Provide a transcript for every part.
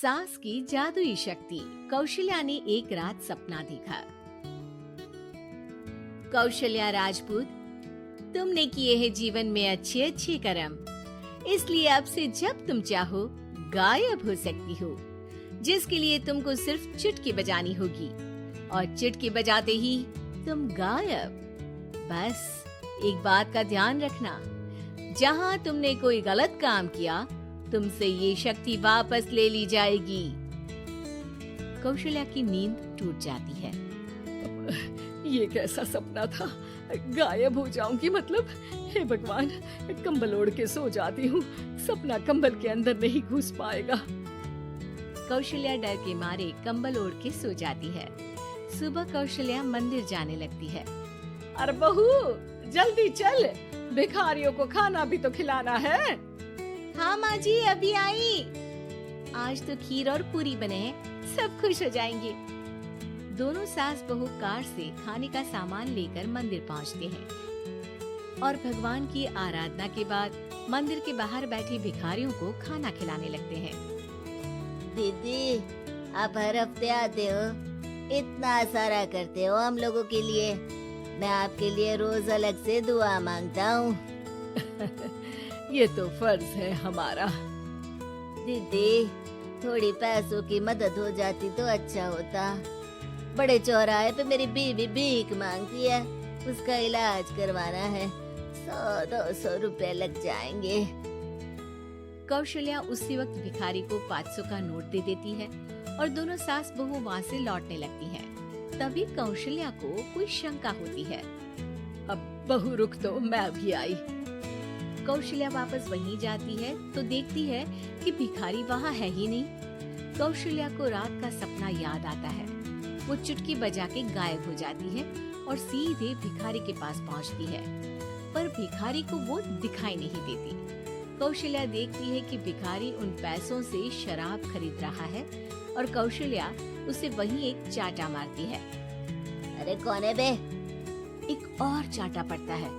सास की जादुई शक्ति। कौशल्या ने एक रात सपना देखा। कौशल्या राजपूत, तुमने किए हैं जीवन में अच्छे अच्छे कर्म, इसलिए अब से जब तुम चाहो गायब हो सकती हो, जिसके लिए तुमको सिर्फ चुटकी बजानी होगी और चुटकी बजाते ही तुम गायब। बस एक बात का ध्यान रखना, जहाँ तुमने कोई गलत काम किया तुमसे ये शक्ति वापस ले ली जाएगी। कौशल्या की नींद टूट जाती है। ये कैसा सपना था, गायब हो जाऊंगी मतलब? हे भगवान, कंबल ओढ़ के सो जाती हूँ, सपना कंबल के अंदर नहीं घुस पाएगा। कौशल्या डर के मारे कंबल ओढ़ के सो जाती है। सुबह कौशल्या मंदिर जाने लगती है। अरे बहू, जल्दी चल, भिखारियों को खाना भी तो खिलाना है। हाँ माँ जी, अभी आई। आज तो खीर और पूरी बने हैं, सब खुश हो जाएंगे। दोनों सास बहू कार से खाने का सामान लेकर मंदिर पहुँचते हैं और भगवान की आराधना के बाद मंदिर के बाहर बैठे भिखारियों को खाना खिलाने लगते हैं। दीदी, आप हर हफ्ते आते हो, इतना सारा करते हो हम लोगों के लिए। मैं आपके लिए रोज अलग से दुआ मांगता हूँ। ये तो फर्ज है हमारा। दीदी, थोड़ी पैसों की मदद हो जाती तो अच्छा होता। बड़े चौराहे पे मेरी बीवी भीख मांगती है, उसका इलाज करवाना है, 100-200 रुपए लग जाएंगे। कौशल्या उसी वक्त भिखारी को 500 का नोट दे देती है और दोनों सास बहू वहाँ से लौटने लगती हैं। तभी कौशल्या को कोई शंका होती है। अब बहू रुक, तो मैं भी आई। कौशल्या वापस वहीं जाती है तो देखती है कि भिखारी वहाँ है ही नहीं। कौशल्या को रात का सपना याद आता है। वो चुटकी बजा के गायब हो जाती है और सीधे भिखारी के पास पहुँचती है, पर भिखारी को वो दिखाई नहीं देती। कौशल्या देखती है कि भिखारी उन पैसों से शराब खरीद रहा है और कौशल्या उसे वहीं एक चाटा मारती है। अरे कौन है बे? एक और चाटा पड़ता है।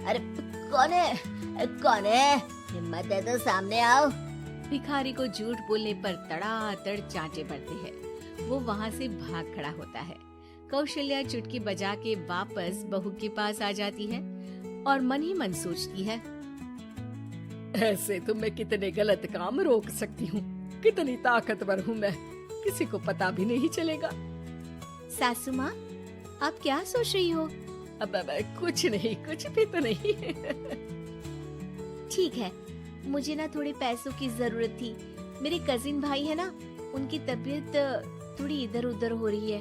अरे कौन है? कौन है? हिम्मत है तो सामने आओ। भिखारी को झूठ बोलने पर तड़ातड़ चांटे पड़ते हैं। वो वहाँ से भाग खड़ा होता है। कौशल्या चुटकी बजा के वापस बहू के पास आ जाती है और मन ही मन सोचती है, ऐसे तो मैं कितने गलत काम रोक सकती हूँ, कितनी ताकतवर हूँ मैं, किसी को पता भी नहीं चलेगा। सासू माँ, आप क्या सोच रही हो? अब कुछ नहीं, कुछ भी तो नहीं। ठीक है, मुझे ना थोड़े पैसों की जरूरत थी। मेरे कजिन भाई है ना, उनकी तबीयत थोड़ी इधर उधर हो रही है।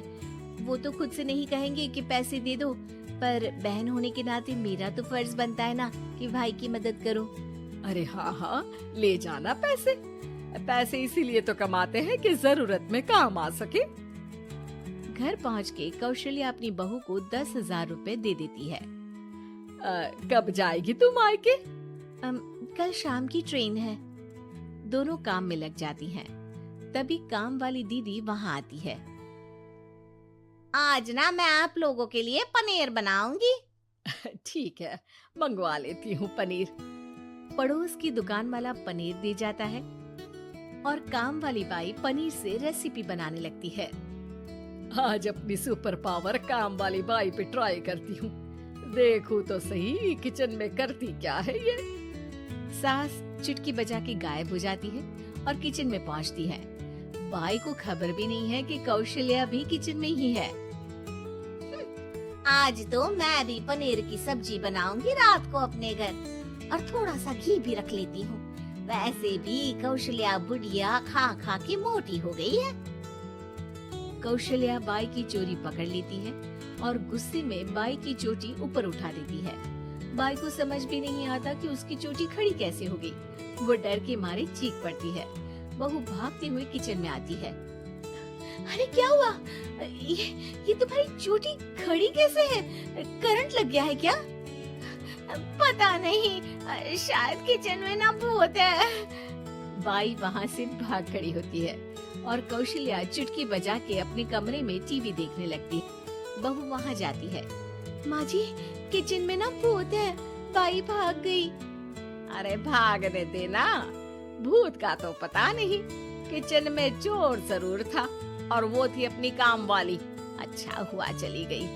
वो तो खुद से नहीं कहेंगे कि पैसे दे दो, पर बहन होने के नाते मेरा तो फर्ज बनता है ना कि भाई की मदद करूं। अरे हाँ हाँ, ले जाना पैसे। पैसे इसीलिए तो कमाते हैं कि जरूरत में काम आ सके। घर पहुँच के कौशल्या अपनी बहू को 10,000 रुपए दे देती है। कब जाएगी तुम मायके? कल शाम की ट्रेन है। दोनों काम में लग जाती हैं। तभी काम वाली दीदी वहाँ आती है। आज ना मैं आप लोगों के लिए पनीर बनाऊंगी। ठीक है, मंगवा लेती हूँ पनीर। पड़ोस की दुकान वाला पनीर दे जाता है और काम वाली बाई पनीर से रेसिपी बनाने लगती है। आज अपनी सुपर पावर काम वाली बाई पे ट्राई करती हूँ, देखूं तो सही किचन में करती क्या है ये। सास चुटकी बजा के गायब हो जाती है और किचन में पहुँचती है। बाई को खबर भी नहीं है कि कौशल्या भी किचन में ही है। आज तो मैं भी पनीर की सब्जी बनाऊंगी रात को अपने घर, और थोड़ा सा घी भी रख लेती हूँ। वैसे भी कौशल्या बुढ़िया खा खा के मोटी हो गई है। कौशल्या बाई की चोरी पकड़ लेती है और गुस्से में बाई की चोटी ऊपर उठा देती है। बाई को समझ भी नहीं आता कि उसकी चोटी खड़ी कैसे हो गई। वो डर के मारे चीख पड़ती है। बहू भागते हुए किचन में आती है। अरे क्या हुआ? ये तुम्हारी चोटी खड़ी कैसे है? करंट लग गया है क्या? पता नहीं, शायद किचन में ना भूत है। बाई वहाँ से भाग खड़ी होती है और कौशल्या चुटकी बजा के अपने कमरे में टीवी देखने लगती है। बहू वहाँ जाती है। माँ जी, किचन में ना भूत है, बाई भाग गई। अरे भागने देना, भूत का तो पता नहीं, किचन में चोर जरूर था और वो थी अपनी काम वाली। अच्छा हुआ चली गई।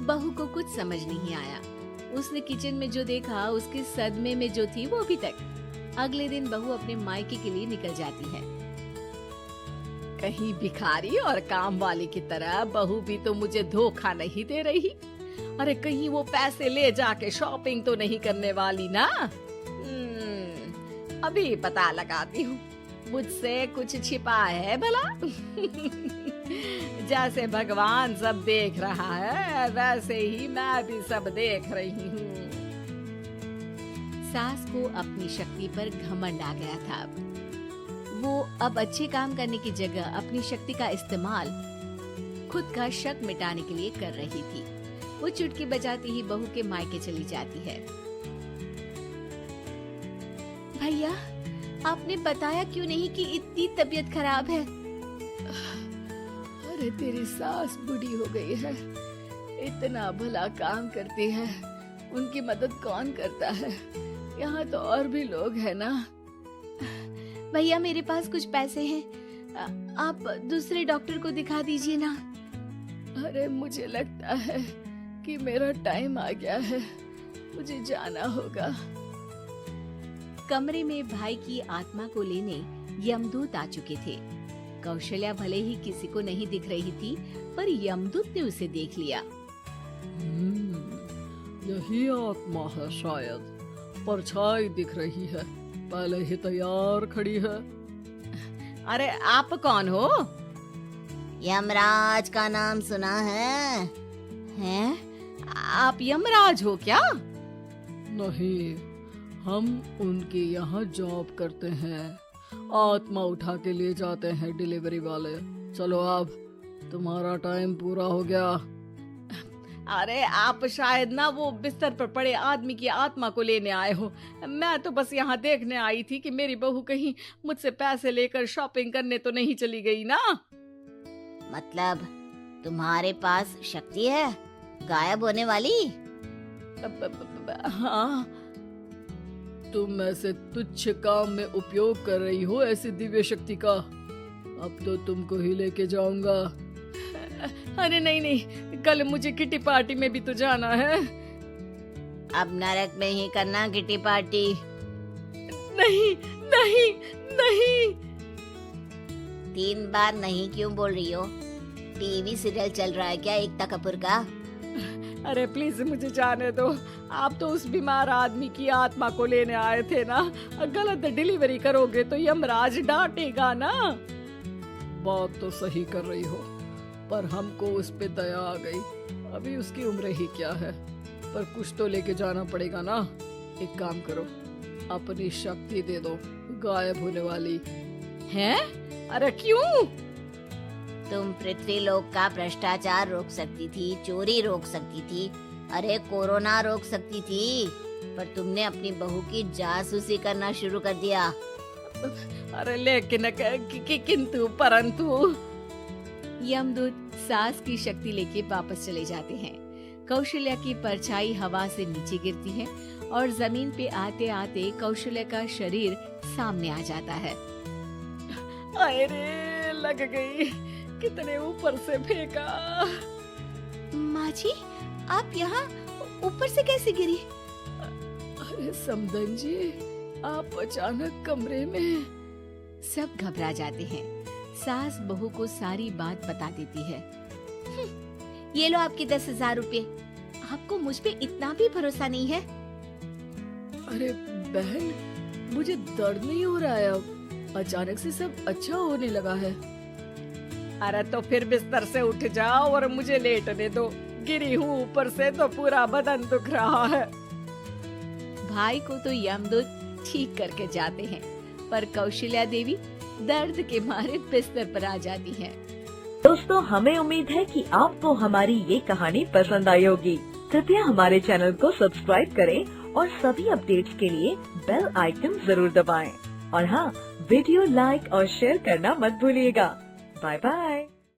बहू को कुछ समझ नहीं आया। उसने किचन में जो देखा उसके सदमे में जो थी वो अभी तक। अगले दिन बहू अपने मायके के लिए निकल जाती है। कहीं भिखारी और काम वाली की तरह बहू भी तो मुझे धोखा नहीं दे रही। अरे कहीं वो पैसे ले जाके शॉपिंग तो नहीं करने वाली ना। अभी पता लगाती हूँ मुझसे कुछ छिपा है भला। जैसे भगवान सब देख रहा है वैसे ही मैं भी सब देख रही हूँ। सास को अपनी शक्ति पर घमंड आ गया था। वो अब अच्छे काम करने की जगह अपनी शक्ति का इस्तेमाल खुद का शक मिटाने के लिए कर रही थी। वो चुटकी बजाती ही बहू के मायके चली जाती है। भैया, आपने बताया क्यों नहीं कि इतनी तबीयत खराब है? अरे तेरी सास बूढ़ी हो गई है, इतना भला काम करती है, उनकी मदद कौन करता है? यहाँ तो और भी लोग हैं ना। भैया मेरे पास कुछ पैसे हैं, आप दूसरे डॉक्टर को दिखा दीजिए ना। अरे मुझे लगता है कि मेरा टाइम आ गया है, मुझे जाना होगा। कमरे में भाई की आत्मा को लेने यमदूत आ चुके थे। कौशल्या भले ही किसी को नहीं दिख रही थी, पर यमदूत ने उसे देख लिया। यही आत्मा है शायद, परछाई दिख रही है, पहले ही तैयार खड़ी है। अरे आप कौन हो? यमराज का नाम सुना है? हैं? आप यमराज हो क्या? नहीं, हम उनके यहाँ जॉब करते हैं, आत्मा उठा के ले जाते हैं डिलीवरी वाले। चलो अब तुम्हारा टाइम पूरा हो गया। अरे आप शायद ना वो बिस्तर पर पड़े आदमी की आत्मा को लेने आए हो। मैं तो बस यहाँ देखने आई थी कि मेरी बहू कहीं मुझसे पैसे लेकर शॉपिंग करने तो नहीं चली गई ना। मतलब तुम्हारे पास शक्ति है गायब होने वाली? हाँ, तुम ऐसे तुच्छ काम में उपयोग कर रही हो ऐसी दिव्य शक्ति का। अब तो तुमको ही लेके जाऊंगा। अरे नहीं नहीं, कल मुझे किटी पार्टी में भी तो जाना है। अब नरक में ही करना किटी पार्टी। नहीं नहीं नहीं। 3 बार नहीं क्यों बोल रही हो? टीवी सीरियल चल रहा है क्या एकता कपूर का? अरे प्लीज मुझे जाने दो। आप तो उस बीमार आदमी की आत्मा को लेने आए थे ना। गलत डिलीवरी करोगे तो यमराज डांटेगा ना। बात तो सही कर रही हो, पर हमको उस पे दया आ गई। अभी उसकी उम्र ही क्या है, पर कुछ तो लेके जाना पड़ेगा ना। एक काम करो, अपनी शक्ति दे दो, गायब होने वाली है। अरे क्यों? तुम पृथ्वी लोक का भ्रष्टाचार रोक सकती थी, चोरी रोक सकती थी, अरे कोरोना रोक सकती थी, पर तुमने अपनी बहू की जासूसी करना शुरू कर दिया। अरे लेकिन किंतु परंतु। यमदूत सास की शक्ति लेके वापस चले जाते हैं। कौशल्या की परछाई हवा से नीचे गिरती है और जमीन पे आते आते कौशल्या का शरीर सामने आ जाता है। अरे लग गई, कितने ऊपर से फेंका। माँ जी, आप यहाँ ऊपर से कैसे गिरी? अरे समदन जी, आप अचानक कमरे में। सब घबरा जाते हैं। सास बहू को सारी बात बता देती है। ये लो आपके 10,000 रुपए। आपको मुझ पे इतना भी भरोसा नहीं है? अरे बहन, मुझे दर्द नहीं हो रहा है अब, अचानक से सब अच्छा होने लगा है। अरे तो फिर बिस्तर से उठ जाओ और मुझे लेटने दो। गिरी हूँ ऊपर से तो पूरा बदन दुख रहा है। भाई को तो यमदूत ठीक करके जाते हैं, पर कौशल्या देवी दर्द के मारे बिस्तर पर आ जाती हैं। दोस्तों, हमें उम्मीद है कि आपको हमारी ये कहानी पसंद आई होगी। कृपया हमारे चैनल को सब्सक्राइब करें और सभी अपडेट्स के लिए बेल आइकन जरूर दबाएं। और हाँ, वीडियो लाइक और शेयर करना मत भूलिएगा। Bye bye.